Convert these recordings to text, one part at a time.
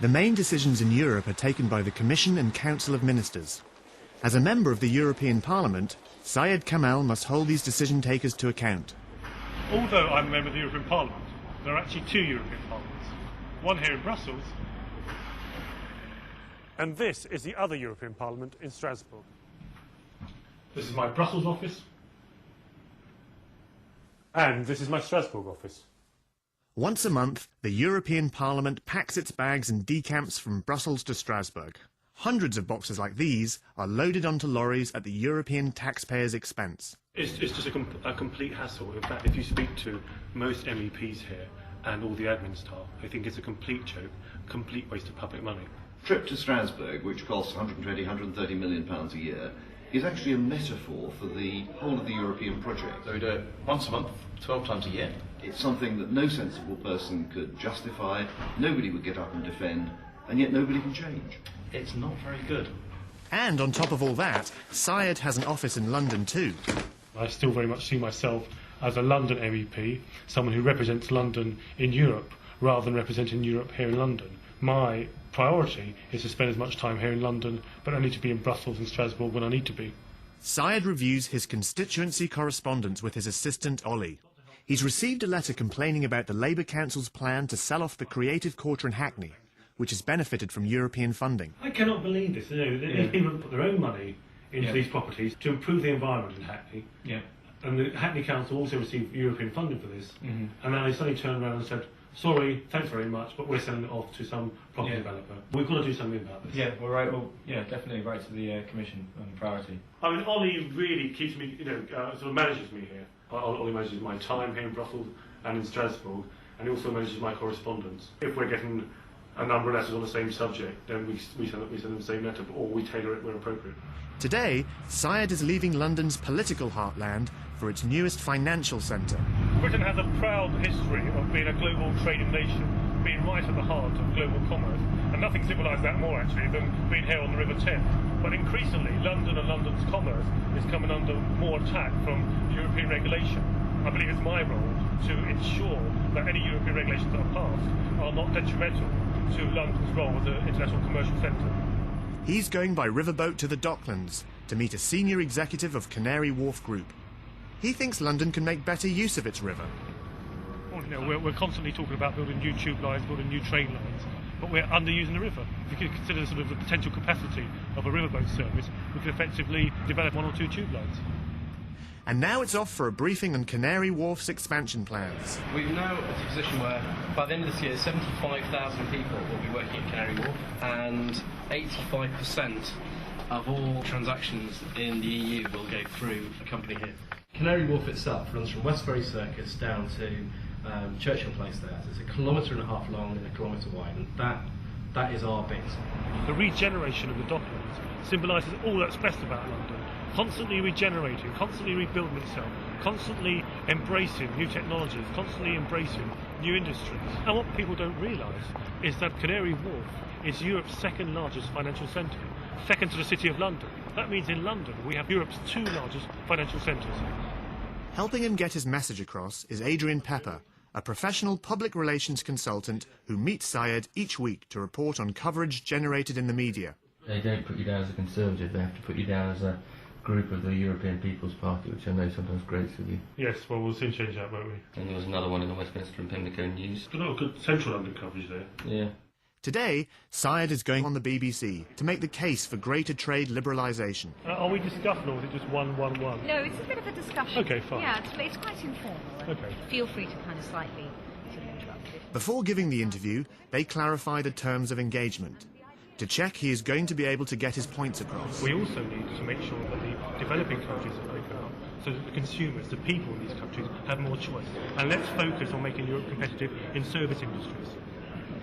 The main decisions in Europe are taken by the Commission and Council of Ministers. As a member of the European Parliament, Syed Kamall must hold these decision takers to account. Although I'm a member of the European Parliament, there are actually two European Parliaments. One here in Brussels, and this is the other European Parliament in Strasbourg. This is my Brussels office, and this is my Strasbourg office. Once a month, the European Parliament packs its bags and decamps from Brussels to Strasbourg. Hundreds of boxes like these are loaded onto lorries at the European taxpayers' expense. It's just a complete hassle. In fact, if you speak to most MEPs here and all the admin staff, I think it's a complete joke, complete waste of public money. Trip to Strasbourg, which costs 120, 130 million pounds a year, is actually a metaphor for the whole of the European project. So we do it once a month, 12 times a year. It's something that no sensible person could justify, nobody would get up and defend, and yet nobody can change. It's not very good. And on top of all that, Syed has an office in London too. I still very much see myself as a London MEP, someone who represents London in Europe rather than representing Europe here in London. My priority is to spend as much time here in London, but only to be in Brussels and Strasbourg when I need to be. Syed reviews his constituency correspondence with his assistant Ollie. He's received a letter complaining about the Labour Council's plan to sell off the Creative Quarter in Hackney, which has benefited from European funding. I cannot believe this. These people put their own money into these properties to improve the environment in Hackney. And the Hackney Council also received European funding for this. And now they suddenly turned around and said, sorry, thanks very much, but we're selling it off to some property developer. We've got to do something about this. Yeah, we're right. Well, yeah, definitely right to the Commission on priority. I mean, Ollie really keeps me, sort of manages me here. Ollie manages my time here in Brussels and in Strasbourg, and he also manages my correspondence. If we're getting a number of letters on the same subject, then we send them the same letter, or we tailor it where appropriate. Today, Syed is leaving London's political heartland for its newest financial centre. Britain has a proud history of being a global trading nation, being right at the heart of global commerce, and nothing symbolises that more actually than being here on the River Thames. But increasingly, London and London's commerce is coming under more attack from European regulation. I believe it's my role to ensure that any European regulations that are passed are not detrimental to London's role as an international commercial centre. He's going by riverboat to the Docklands to meet a senior executive of Canary Wharf Group. He thinks London can make better use of its river. Well, we're constantly talking about building new tube lines, building new train lines, but we're underusing the river. If you could consider sort of the potential capacity of a riverboat service, we could effectively develop 1 or 2 tube lines. And now it's off for a briefing on Canary Wharf's expansion plans. We're now at a position where, by the end of this year, 75,000 people will be working at Canary Wharf, and 85% of all transactions in the EU will go through a company here. Canary Wharf itself runs from Westbury Circus down to Churchill Place there. So it's 1.5 kilometres long and 1 kilometre wide, and that is our bit. The regeneration of the Docklands symbolises all that's best about London. Constantly regenerating, constantly rebuilding itself, constantly embracing new technologies, constantly embracing new industries. And what people don't realise is that Canary Wharf is Europe's second largest financial centre, second to the City of London. That means in London we have Europe's 2 largest financial centres. Helping him get his message across is Adrian Pepper, a professional public relations consultant who meets Syed each week to report on coverage generated in the media. They don't put you down as a Conservative, they have to put you down as a group of the European People's Party, which I know sometimes grates with you. Yes, well, we'll soon change that, won't we? And there was another one in the Westminster and Pimlico News. Got a lot of good central London coverage there. Yeah. Today, Syed is going on the BBC to make the case for greater trade liberalisation. Are we discussing, or is it just one? No, it's a bit of a discussion. Okay, fine. Yeah, it's quite informal. Okay. Feel free to kind of slightly interrupt it. Before giving the interview, they clarify the terms of engagement to check he is going to be able to get his points across. We also need to make sure that the developing countries are open up so that the consumers, the people in these countries, have more choice. And let's focus on making Europe competitive in service industries.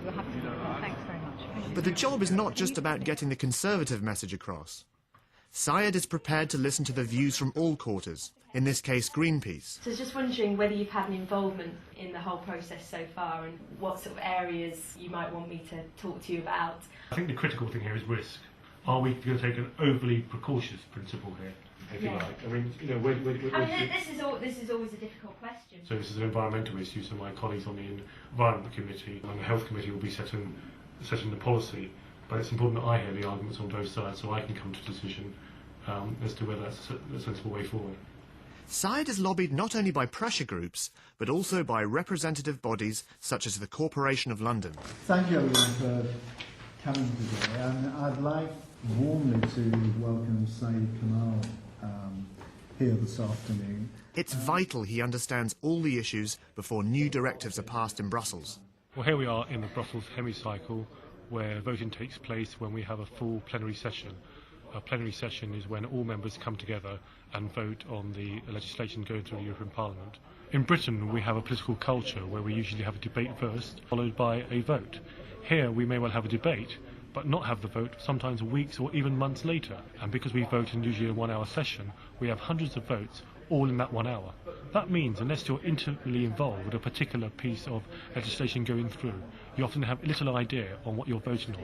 We'll have to. Thanks very much. But the job is not just about getting the Conservative message across. Syed is prepared to listen to the views from all quarters, in this case Greenpeace. So I was just wondering whether you've had an involvement in the whole process so far and what sort of areas you might want me to talk to you about. I think the critical thing here is risk. Are we going to take an overly precautious principle here, if you like? I mean, this is always a difficult question. So this is an environmental issue, so my colleagues on the Environment Committee and the Health Committee will be setting setting the policy, but it's important that I hear the arguments on both sides so I can come to a decision as to whether that's a sensible way forward. Syed is lobbied not only by pressure groups, but also by representative bodies such as the Corporation of London. Thank you everyone for coming today, and I'd like warmly to welcome Syed Kamall here this afternoon. It's vital he understands all the issues before new directives are passed in Brussels. Well, here we are in the Brussels hemicycle, where voting takes place when we have a full plenary session. A plenary session is when all members come together and vote on the legislation going through the European Parliament. In Britain, we have a political culture where we usually have a debate first, followed by a vote. Here, we may well have a debate, but not have the vote sometimes weeks or even months later. And because we vote in usually a 1 hour session, we have hundreds of votes all in that 1 hour. That means unless you're intimately involved with a particular piece of legislation going through, you often have little idea on what you're voting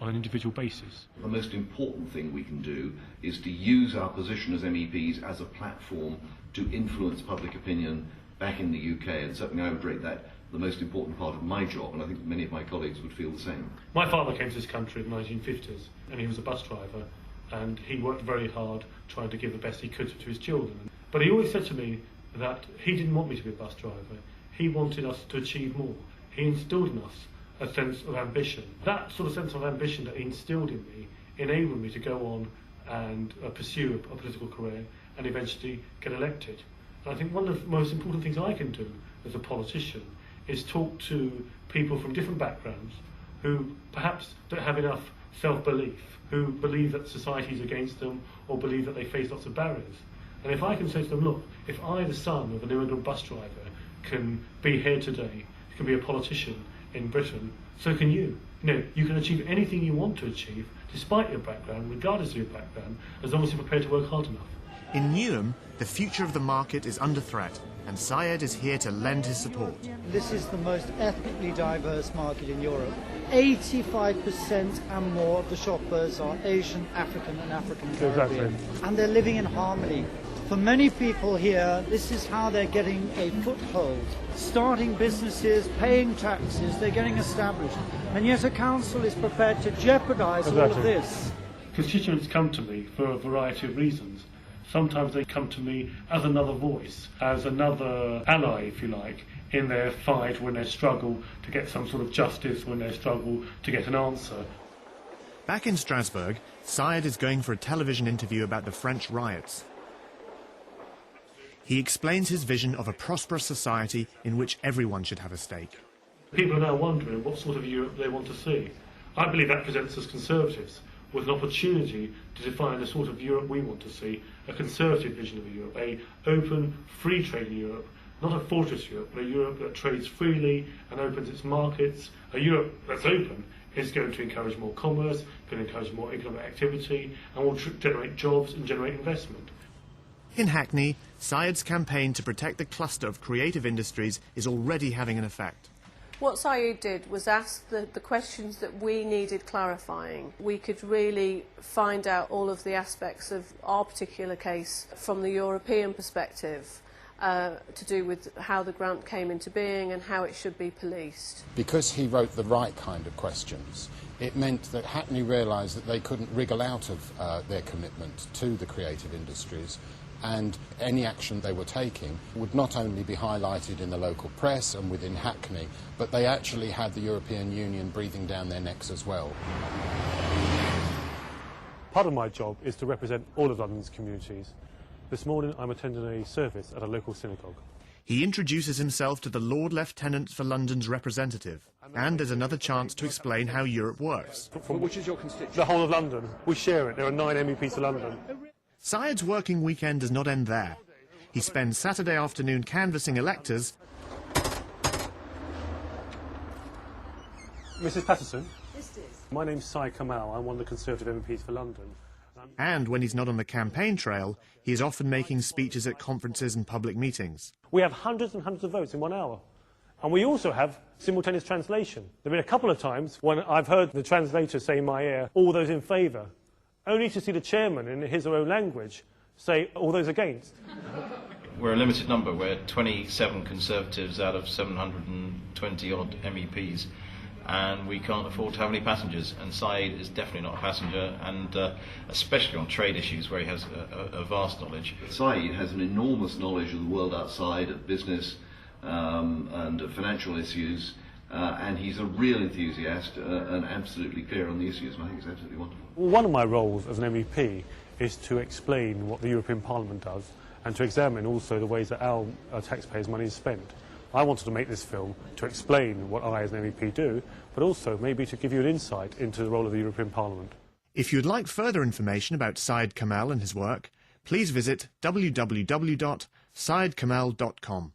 on an individual basis. The most important thing we can do is to use our position as MEPs as a platform to influence public opinion back in the UK, and certainly I would rate that the most important part of my job, and I think many of my colleagues would feel the same. My father came to this country in the 1950s, and he was a bus driver, and he worked very hard trying to give the best he could to his children. But he always said to me that he didn't want me to be a bus driver. He wanted us to achieve more. He instilled in us a sense of ambition. That sort of sense of ambition that he instilled in me enabled me to go on and pursue a political career and eventually get elected. And I think one of the most important things I can do as a politician is talk to people from different backgrounds who perhaps don't have enough self-belief, who believe that society is against them or believe that they face lots of barriers. And if I can say to them, look, if I, the son of an immigrant bus driver, can be here today, can be a politician in Britain, so can you. You know, you can achieve anything you want to achieve, despite your background, regardless of your background, as long as you're prepared to work hard enough. In Newham, the future of the market is under threat, and Syed is here to lend his support. This is the most ethnically diverse market in Europe. 85% and more of the shoppers are Asian, African and African Caribbean. Exactly. And they're living in harmony. For many people here, this is how they're getting a foothold. Starting businesses, paying taxes, they're getting established. And yet a council is prepared to jeopardise all of this. Constituents come to me for a variety of reasons. Sometimes they come to me as another voice, as another ally, if you like, in their fight, when they struggle to get some sort of justice, when they struggle to get an answer. Back in Strasbourg, Syed is going for a television interview about the French riots. He explains his vision of a prosperous society in which everyone should have a stake. People are now wondering what sort of Europe they want to see. I believe that presents us Conservatives with an opportunity to define the sort of Europe we want to see, a Conservative vision of Europe, a open, free trade Europe, not a fortress Europe, but a Europe that trades freely and opens its markets. A Europe that's open is going to encourage more commerce, going to encourage more economic activity, and will generate jobs and generate investment. In Hackney, Syed's campaign to protect the cluster of creative industries is already having an effect. What Syed did was ask the questions that we needed clarifying. We could really find out all of the aspects of our particular case from the European perspective, to do with how the grant came into being and how it should be policed. Because he wrote the right kind of questions, it meant that Hackney realised that they couldn't wriggle out of their commitment to the creative industries, and any action they were taking would not only be highlighted in the local press and within Hackney, but they actually had the European Union breathing down their necks as well. Part of my job is to represent all of London's communities. This morning I'm attending a service at a local synagogue. He introduces himself to the Lord Lieutenant for London's representative, and there's another chance to explain how Europe works. Which is your constituency? The whole of London. We share it. There are 9 MEPs for London. Syed's working weekend does not end there. He spends Saturday afternoon canvassing electors. Mrs. Patterson? My name's Syed Kamall. I'm one of the Conservative MPs for London. And when he's not on the campaign trail, he is often making speeches at conferences and public meetings. We have hundreds and hundreds of votes in 1 hour. And we also have simultaneous translation. There have been a couple of times when I've heard the translator say in my ear, all those in favour, only to see the chairman in his or her own language say, all those against. We're a limited number. We're 27 Conservatives out of 720-odd MEPs. and we can't afford to have any passengers. And Syed is definitely not a passenger, and especially on trade issues where he has a vast knowledge. Syed has an enormous knowledge of the world outside, of business and of financial issues, and he's a real enthusiast and absolutely clear on the issues, and I think it's absolutely wonderful. One of my roles as an MEP is to explain what the European Parliament does and to examine also the ways that our taxpayers' money is spent. I wanted to make this film to explain what I as an MEP do, but also maybe to give you an insight into the role of the European Parliament. If you'd like further information about Syed Kamall and his work, please visit www.syedkamall.com.